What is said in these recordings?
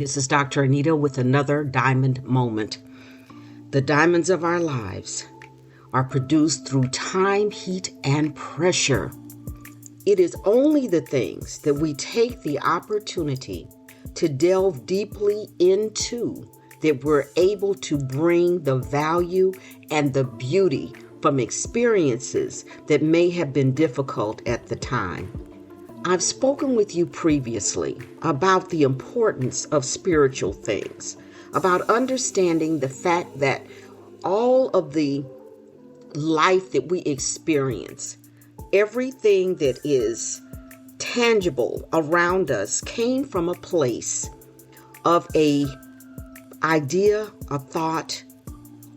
This is Dr. Anita with another diamond moment. The diamonds of our lives are produced through time, heat, and pressure. It is only the things that we take the opportunity to delve deeply into that we're able to bring the value and the beauty from experiences that may have been difficult at the time. I've spoken with you previously about the importance of spiritual things, about understanding the fact that all of the life that we experience, everything that is tangible around us came from a place of a idea, a thought,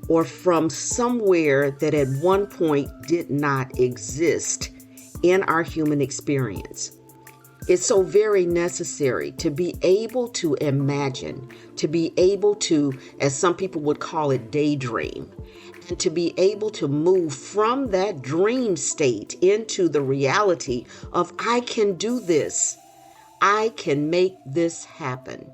or from somewhere that at one point did not exist in our human experience. It's so very necessary to be able to imagine, to be able to, as some people would call it, daydream, and to be able to move from that dream state into the reality of, I can do this. I can make this happen.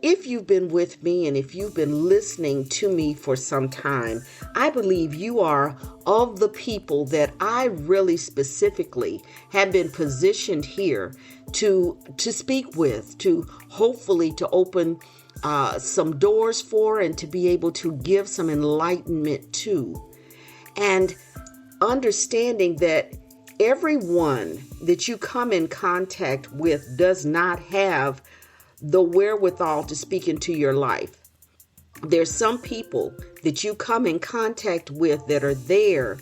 If you've been with me and if you've been listening to me for some time, I believe you are of the people that I really specifically have been positioned here to speak with, to hopefully to open some doors for and to be able to give some enlightenment to. And understanding that everyone that you come in contact with does not have the wherewithal to speak into your life. There's some people that you come in contact with that are there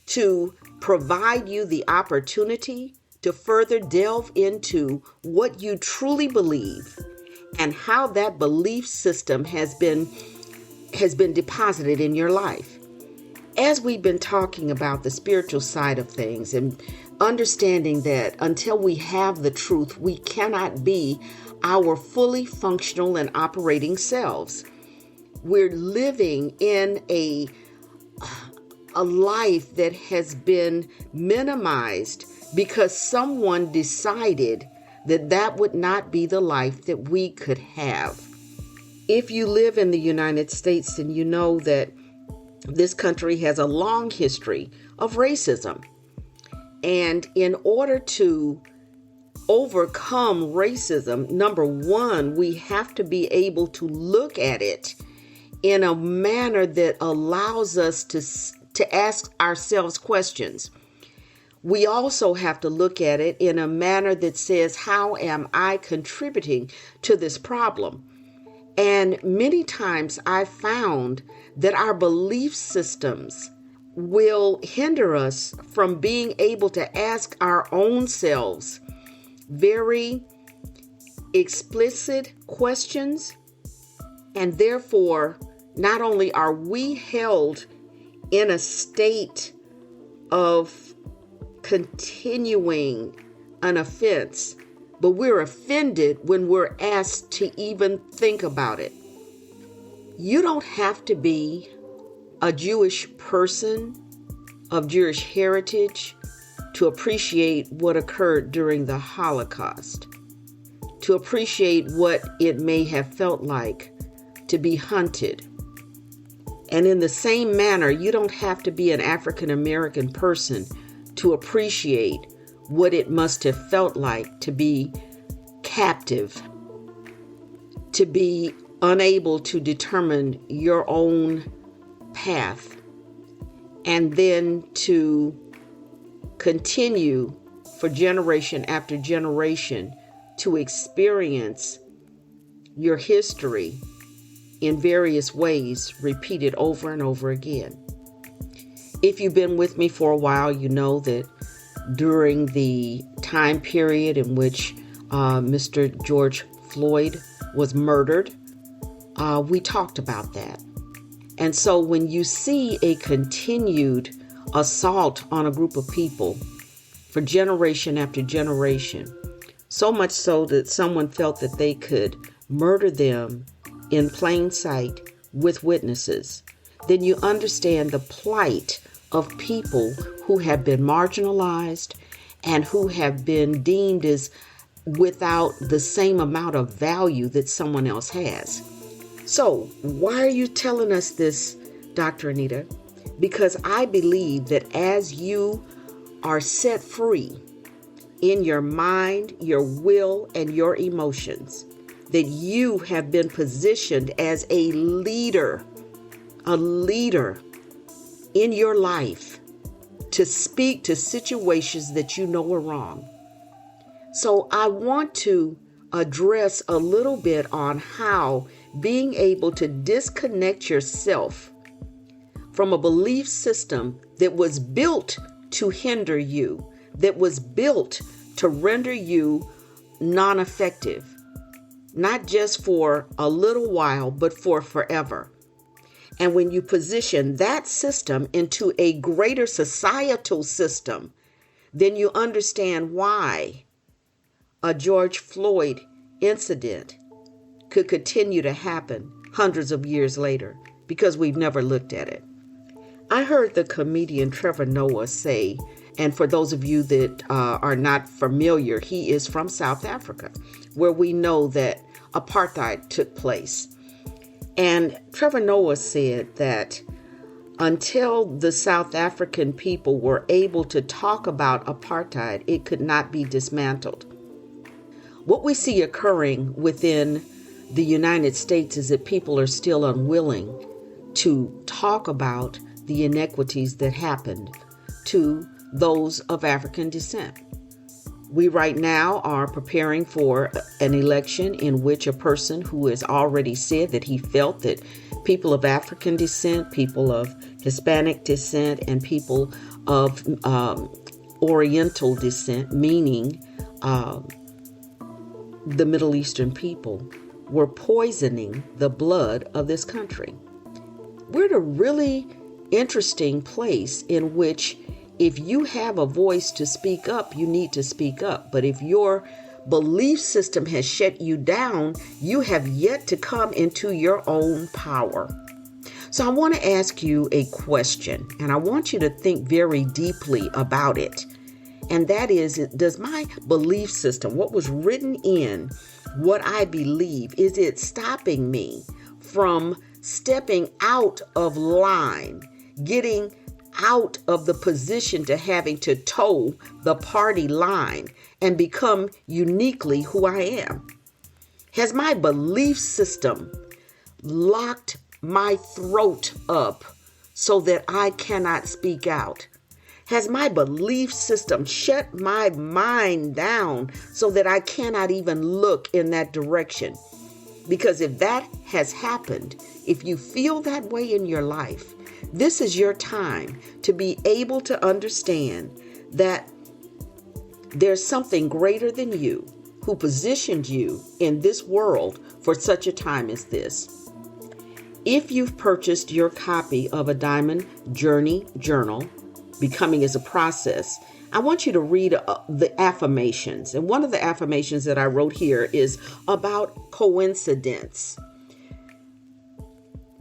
to provide you the opportunity to further delve into what you truly believe and how that belief system has been deposited in your life. As we've been talking about the spiritual side of things and understanding that until we have the truth, we cannot be our fully functional and operating selves. We're living in a life that has been minimized because someone decided that that would not be the life that we could have. If you live in the United States, then you know that this country has a long history of racism. And in order to overcome racism, number one, we have to be able to look at it in a manner that allows us to ask ourselves questions. We also have to look at it in a manner that says, how am I contributing to this problem? And many times I've found that our belief systems will hinder us from being able to ask our own selves very explicit questions. And therefore, not only are we held in a state of continuing an offense, but we're offended when we're asked to even think about it. You don't have to be a Jewish person of Jewish heritage to appreciate what occurred during the Holocaust, to appreciate what it may have felt like to be hunted. And in the same manner, you don't have to be an African American person to appreciate what it must have felt like to be captive, to be unable to determine your own path, and then to continue for generation after generation to experience your history in various ways, repeated over and over again. If you've been with me for a while, you know that during the time period in which Mr. George Floyd was murdered, we talked about that. And so when you see a continued assault on a group of people for generation after generation, so much so that someone felt that they could murder them in plain sight with witnesses, then you understand the plight of people who have been marginalized and who have been deemed as without the same amount of value that someone else has. So why are you telling us this, Dr. Anita? Because I believe that as you are set free in your mind, your will, and your emotions, that you have been positioned as a leader in your life to speak to situations that you know are wrong. So I want to address a little bit on how being able to disconnect yourself from a belief system that was built to hinder you, that was built to render you non-effective, not just for a little while, but for forever. And when you position that system into a greater societal system, then you understand why a George Floyd incident could continue to happen hundreds of years later, because we've never looked at it. I heard the comedian Trevor Noah say, and for those of you that are not familiar, he is from South Africa, where we know that apartheid took place. And Trevor Noah said that until the South African people were able to talk about apartheid, it could not be dismantled. What we see occurring within the United States is that people are still unwilling to talk about the inequities that happened to those of African descent. We right now are preparing for an election in which a person who has already said that he felt that people of African descent, people of Hispanic descent, and people of Oriental descent, meaning the Middle Eastern people, were poisoning the blood of this country. We're at a really interesting place in which if you have a voice to speak up, you need to speak up. But if your belief system has shut you down, you have yet to come into your own power. So I want to ask you a question, and I want you to think very deeply about it. And that is, does my belief system, what was written in what I believe, is it stopping me from stepping out of line, getting out of the position to having to toe the party line and become uniquely who I am? Has my belief system locked my throat up so that I cannot speak out? Has my belief system shut my mind down so that I cannot even look in that direction? Because if that has happened, if you feel that way in your life, this is your time to be able to understand that there's something greater than you who positioned you in this world for such a time as this. If you've purchased your copy of a Diamond Journey Journal, Becoming is a Process, I want you to read the affirmations. And one of the affirmations that I wrote here is about coincidence.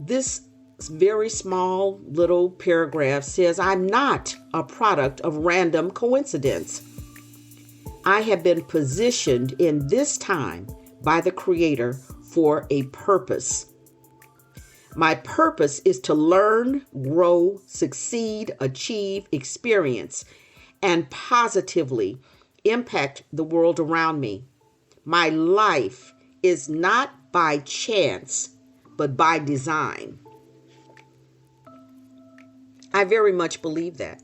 This very small little paragraph says, I'm not a product of random coincidence. I have been positioned in this time by the Creator for a purpose. My purpose is to learn, grow, succeed, achieve, experience, and positively impact the world around me. My life is not by chance, but by design. I very much believe that.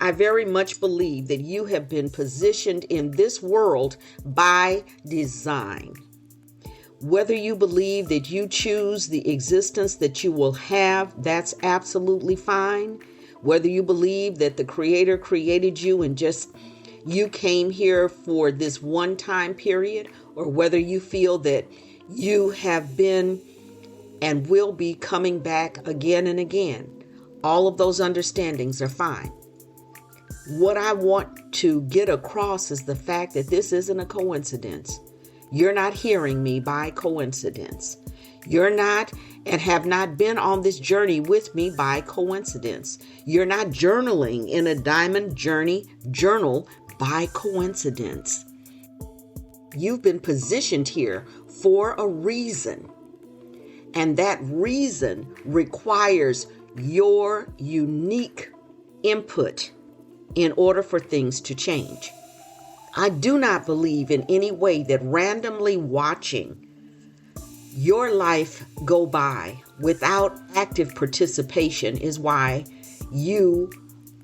I very much believe that you have been positioned in this world by design. Whether you believe that you choose the existence that you will have, that's absolutely fine. Whether you believe that the Creator created you and just you came here for this one time period, or whether you feel that you have been and will be coming back again and again, all of those understandings are fine. What I want to get across is the fact that this isn't a coincidence. You're not hearing me by coincidence. You're not and have not been on this journey with me by coincidence. You're not journaling in a Diamond Journey Journal by coincidence. You've been positioned here for a reason. And that reason requires your unique input in order for things to change. I do not believe in any way that randomly watching your life go by without active participation is why you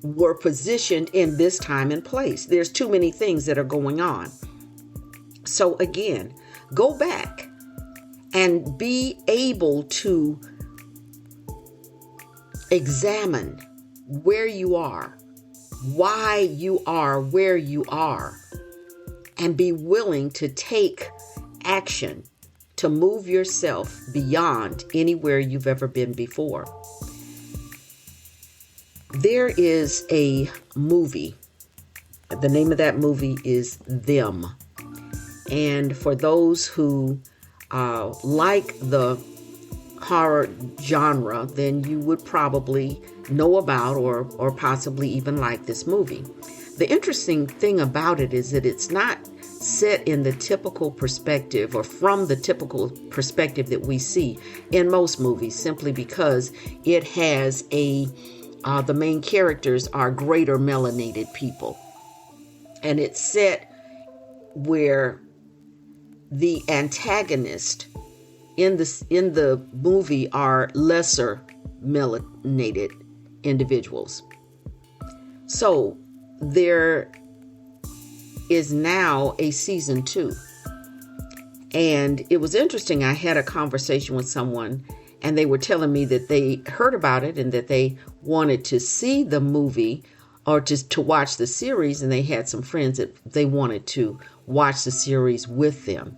were positioned in this time and place. There's too many things that are going on. So again, go back and be able to examine where you are, why you are where you are, and be willing to take action to move yourself beyond anywhere you've ever been before. There is a movie. The name of that movie is Them. And for those who like the horror genre, then you would probably know about or possibly even like this movie. The interesting thing about it is that it's not set in the typical perspective or from the typical perspective that we see in most movies, simply because it has the main characters are greater melanated people. And it's set where the antagonist in the movie are lesser melanated individuals. So there is now a season 2. And it was interesting. I had a conversation with someone and they were telling me that they heard about it and that they wanted to see the movie or just to watch the series. And they had some friends that they wanted to watch the series with them.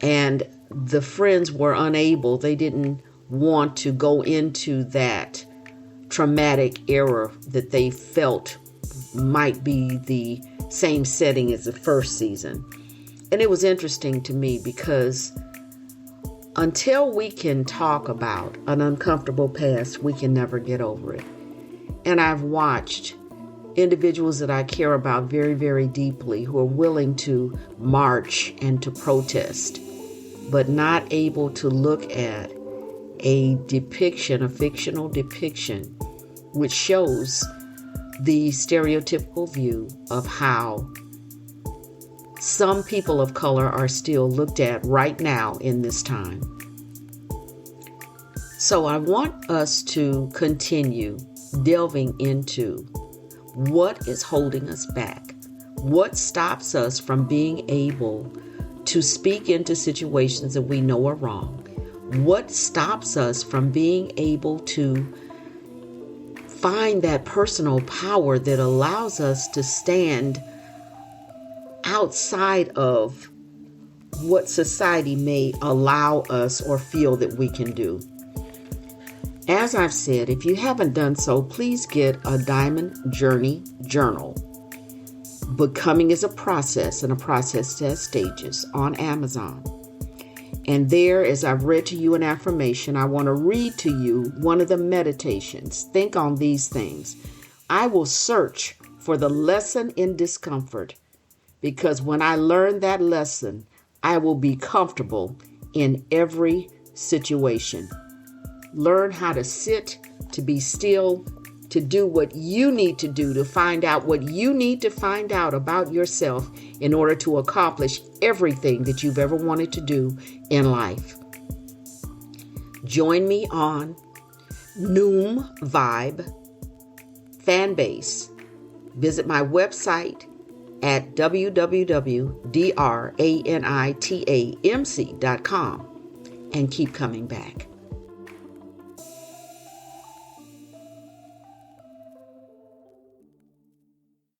And the friends were unable. They didn't want to go into that traumatic era that they felt might be the same setting as the first season. And it was interesting to me because until we can talk about an uncomfortable past, we can never get over it. And I've watched individuals that I care about very, very deeply who are willing to march and to protest, but not able to look at a depiction, a fictional depiction, which shows the stereotypical view of how some people of color are still looked at right now in this time. So I want us to continue delving into what is holding us back, what stops us from being able to speak into situations that we know are wrong, what stops us from being able to find that personal power that allows us to stand outside of what society may allow us or feel that we can do. As I've said, if you haven't done so, please get a Diamond Journey Journal. Becoming is a process, and a process has stages, on Amazon. And there, as I've read to you an affirmation, I want to read to you one of the meditations. Think on these things. I will search for the lesson in discomfort, because when I learn that lesson, I will be comfortable in every situation. Learn how to sit, to be still, to do what you need to do, to find out what you need to find out about yourself in order to accomplish everything that you've ever wanted to do in life. Join me on NoomVibe, FanBase. Visit my website at www.DrAnitaMc.com and keep coming back.